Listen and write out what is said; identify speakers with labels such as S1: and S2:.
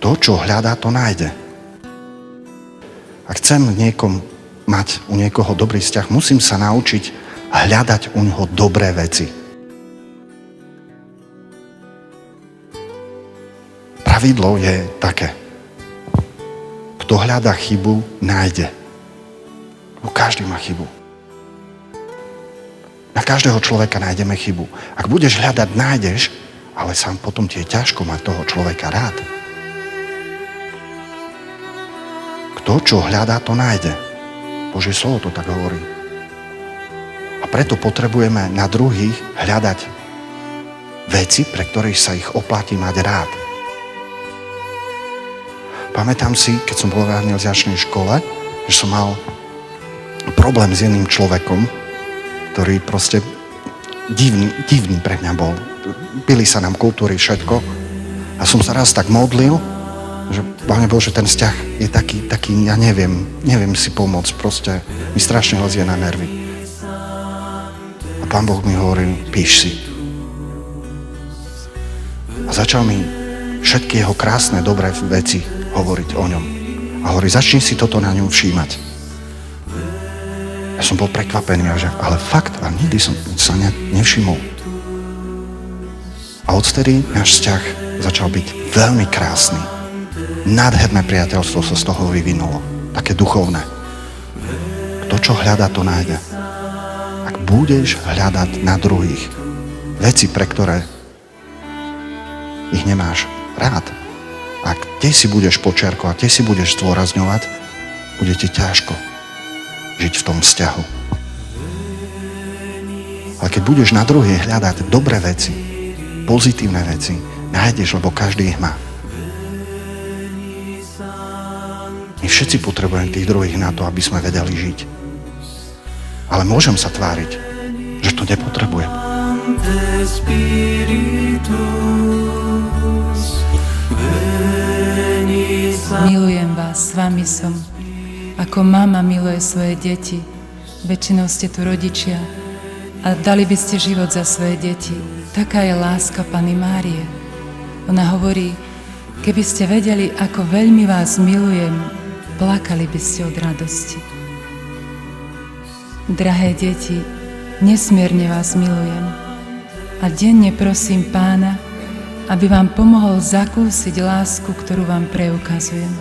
S1: Kto čo hľadá, to nájde. Ak chcem mať u niekoho dobrý vzťah, musím sa naučiť hľadať u neho dobré veci. Pravidlo je také. Kto hľadá chybu, nájde. Každý má chybu. Na každého človeka nájdeme chybu. Ak budeš hľadať, nájdeš, ale sám potom ti je ťažko mať toho človeka rád. Kto čo hľadá, to nájde. Božie slovo to tak hovorí. A preto potrebujeme na druhých hľadať veci, pre ktorých sa ich oplatí mať rád. Pamätám si, keď som bol v evangelizačnej škole, že som mal problém s jedným človekom, ktorý proste divný pre mňa bol. Pili sa nám kultúry, všetko. A som sa raz tak modlil, že Pane Bože, ten vzťah je taký, ja neviem si pomôcť, proste mi strašne lezie na nervy. A Pán Boh mi hovoril, píš si. A začal mi všetky jeho krásne, dobré veci hovoriť o ňom. A hovorí, začni si toto na ňom všímať. Ja som bol prekvapený, ale fakt, a nikdy som sa nevšimol. A odtedy náš vzťah začal byť veľmi krásny. Nádherné priateľstvo sa z toho vyvinulo. Také duchovné. Kto čo hľadá, to nájde. Ak budeš hľadať na druhých veci, pre ktoré ich nemáš rád, ak ty si budeš počiarkovať, ty si budeš zdôrazňovať, bude ti ťažko žiť v tom vzťahu. Ale keď budeš na druhých hľadať dobré veci, pozitívne veci, nájdeš, lebo každý ich má. My všetci potrebujeme tých druhých na to, aby sme vedeli žiť. Ale môžem sa tváriť, že to nepotrebujem.
S2: Milujem vás, s vami som. Ako mama miluje svoje deti. Väčšinou ste tu rodičia a dali by ste život za svoje deti. Taká je láska Panny Márie. Ona hovorí, keby ste vedeli, ako veľmi vás milujem, plakali by ste od radosti. Drahé deti, nesmierne vás milujem a denne prosím Pána, aby vám pomohol zakúsiť lásku, ktorú vám preukazujem.